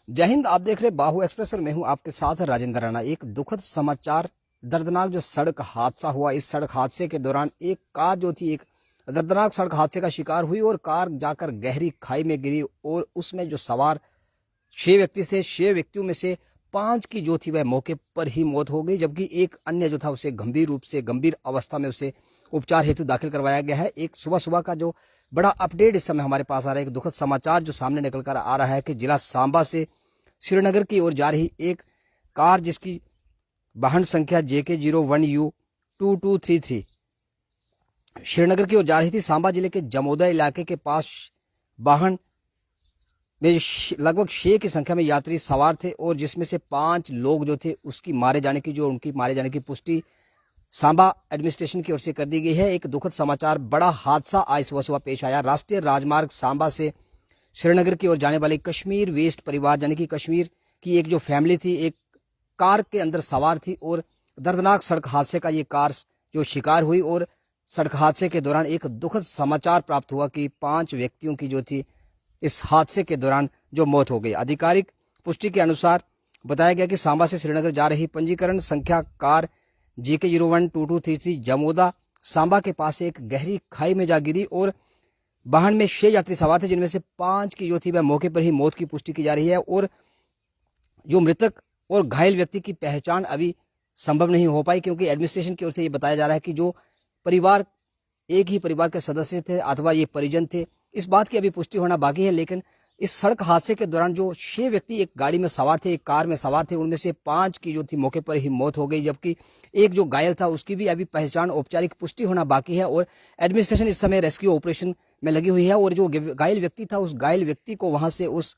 जय हिंद। आप देख रहे बाहु एक्सप्रेस और मैं हूं आपके साथ राजेंद्र राणा। एक दुखद समाचार, दर्दनाक जो सड़क हादसा हुआ। इस सड़क हादसे के दौरान एक कार जो थी, एक दर्दनाक सड़क हादसे का शिकार हुई और कार जाकर गहरी खाई में गिरी और उसमें जो सवार 6 व्यक्ति थे, 6 व्यक्तियों में से 5 की जो थी वह मौके पर ही मौत हो गई, जबकि एक अन्य जो था उसे गंभीर अवस्था में उसे उपचार हेतु दाखिल करवाया गया है। एक सुबह का जो बड़ा अपडेट इस समय हमारे पास आ रहा है, एक दुखद समाचार जो सामने निकल कर आ रहा है कि जिला सांबा से श्रीनगर की ओर जा रही एक कार जिसकी वाहन संख्या JK01U2233 श्रीनगर की ओर जा रही थी। सांबा जिले के जमोदा इलाके के पास वाहन में लगभग 6 की संख्या में यात्री सवार थे और जिसमें से 5 लोग जो थे उनकी मारे जाने की पुष्टि सांबा एडमिनिस्ट्रेशन की ओर से कर दी गई है। एक दुखद समाचार, बड़ा हादसा आज सुबह पेश आया। राष्ट्रीय राजमार्ग सांबा से श्रीनगर की ओर जाने वाले कश्मीर वेस्ट परिवार यानी कि कश्मीर की एक जो फैमिली थी, एक कार के अंदर सवार थी और दर्दनाक सड़क हादसे का ये कार जो शिकार हुई और सड़क हादसे के दौरान एक दुखद समाचार प्राप्त हुआ कि 5 व्यक्तियों की जो थी इस हादसे के दौरान जो मौत हो गई। आधिकारिक पुष्टि के अनुसार बताया गया कि सांबा से श्रीनगर जा रही पंजीकरण संख्या कार JK012233 जमोदा सांबा के पास एक गहरी खाई में जा गिरी और वाहन में 6 यात्री सवार थे, जिनमें से 5 की जो थी वह मौके पर ही मौत की पुष्टि की जा रही है और जो मृतक और घायल व्यक्ति की पहचान अभी संभव नहीं हो पाई, क्योंकि एडमिनिस्ट्रेशन की ओर से ये बताया जा रहा है कि जो परिवार एक ही परिवार के सदस्य थे अथवा ये परिजन थे, इस बात की अभी पुष्टि होना बाकी है। लेकिन इस सड़क हादसे के दौरान जो 6 व्यक्ति एक गाड़ी में सवार थे, एक कार में सवार थे, उनमें से 5 की जो थी मौके पर ही मौत हो गई, जबकि एक जो घायल था उसकी भी अभी पहचान औपचारिक पुष्टि होना बाकी है और एडमिनिस्ट्रेशन इस समय रेस्क्यू ऑपरेशन में लगी हुई है और जो घायल व्यक्ति था उस घायल व्यक्ति को वहां से उस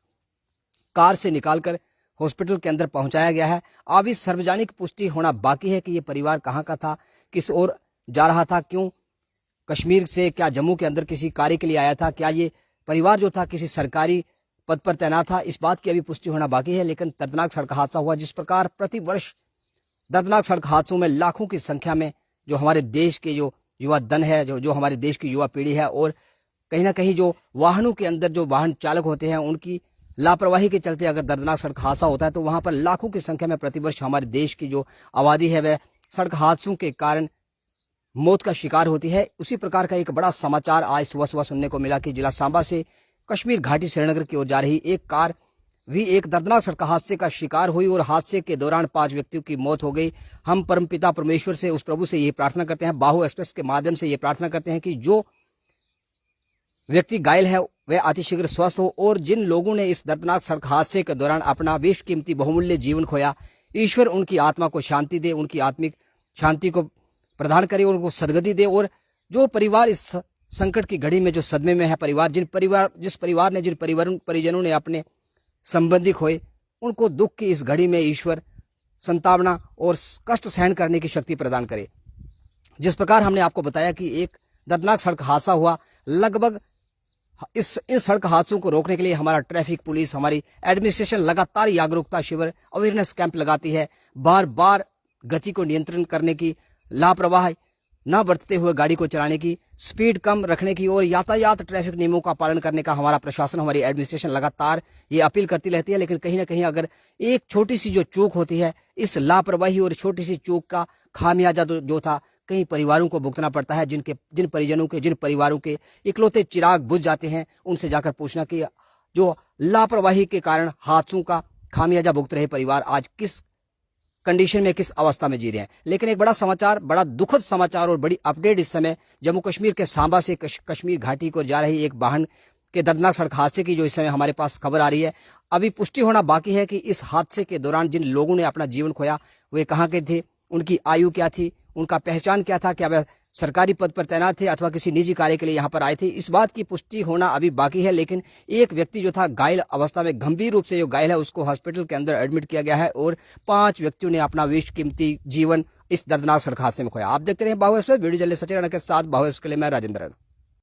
कार से निकालकर हॉस्पिटल के अंदर पहुंचाया गया है। अभी सार्वजनिक पुष्टि होना बाकी है कि ये परिवार कहाँ का था, किस ओर जा रहा था, क्यों कश्मीर से, क्या जम्मू के अंदर किसी कार्य के लिए आया था, क्या ये परिवार जो था किसी सरकारी पद पर तैनात था, इस बात की अभी पुष्टि होना बाकी है। लेकिन दर्दनाक सड़क हादसा हुआ। जिस प्रकार प्रतिवर्ष दर्दनाक सड़क हादसों में लाखों की संख्या में जो हमारे देश के जो युवा दल है, जो हमारे देश की युवा पीढ़ी है और कहीं ना कहीं जो वाहनों के अंदर जो वाहन चालक होते हैं उनकी लापरवाही के चलते अगर दर्दनाक सड़क हादसा होता है तो वहां पर लाखों की संख्या में प्रतिवर्ष हमारे देश की जो आबादी है वह सड़क हादसों के कारण मौत का शिकार होती है। उसी प्रकार का एक बड़ा समाचार आज सुबह सुनने को मिला कि जिला सांबा से कश्मीर घाटी श्रीनगर की ओर जा रही एक कार भी एक दर्दनाक सड़क हादसे का शिकार हुई और हादसे के दौरान 5 व्यक्तियों की मौत हो गई। हम परमपिता परमेश्वर से, उस प्रभु से ये प्रार्थना करते हैं, बाहु एक्सप्रेस के माध्यम से ये प्रार्थना करते हैं कि जो व्यक्ति घायल है वह अतिशीघ्र स्वस्थ हो और जिन लोगों ने इस दर्दनाक सड़क हादसे के दौरान अपना बेशकीमती बहुमूल्य जीवन खोया, ईश्वर उनकी आत्मा को शांति दे, उनकी आत्मिक शांति को प्रदान करे, उनको सदगति दे। और जो परिवार इस संकट की घड़ी में जो सदमे में है, जिस परिजनों ने अपने संबंधी खोए, उनको दुख की इस घड़ी में ईश्वर संतावना और कष्ट सहन करने की शक्ति प्रदान करे। जिस प्रकार हमने आपको बताया कि एक दर्दनाक सड़क हादसा हुआ, लगभग इन सड़क हादसों को रोकने के लिए हमारा ट्रैफिक पुलिस, हमारी एडमिनिस्ट्रेशन लगातार जागरूकता शिविर, अवेयरनेस कैंप लगाती है। बार बार गति को नियंत्रण करने की, लापरवाह न बरतते हुए गाड़ी को चलाने की, स्पीड कम रखने की और यातायात ट्रैफिक नियमों का पालन करने का हमारा प्रशासन, हमारी एडमिनिस्ट्रेशन लगातार ये अपील करती रहती है। लेकिन कहीं ना कहीं अगर एक छोटी सी जो चूक होती है, इस लापरवाही और छोटी सी चूक का खामियाजा जो था कई परिवारों को भुगतना पड़ता है। जिन परिवारों के इकलौते चिराग बुझ जाते हैं, उनसे जाकर पूछना कि जो लापरवाही के कारण हादसों का खामियाजा भुगत रहे परिवार आज किस कंडीशन में, किस अवस्था में जी रहे हैं। लेकिन एक बड़ा समाचार, बड़ा दुखद समाचार और बड़ी अपडेट इस समय जम्मू कश्मीर के सांबा से कश्मीर घाटी को जा रही एक वाहन के दर्दनाक सड़क हादसे की जो इस समय हमारे पास खबर आ रही है। अभी पुष्टि होना बाकी है कि इस हादसे के दौरान जिन लोगों ने अपना जीवन खोया वे कहाँ के थे, उनकी आयु क्या थी, उनका पहचान क्या था, क्या वह सरकारी पद पर तैनात थे अथवा किसी निजी कार्य के लिए यहाँ पर आए थे, इस बात की पुष्टि होना अभी बाकी है। लेकिन एक व्यक्ति जो था घायल अवस्था में, गंभीर रूप से जो घायल है, उसको हॉस्पिटल के अंदर एडमिट किया गया है और 5 व्यक्तियों ने अपना बेशकीमती जीवन इस दर्दनाक सड़क हादसे में खोया। आप देखते रहे बाहु express, video journalist Sachin Rana के साथ, बाहु एक्सप्रेस के लिए मैं राजेंद्र राणा।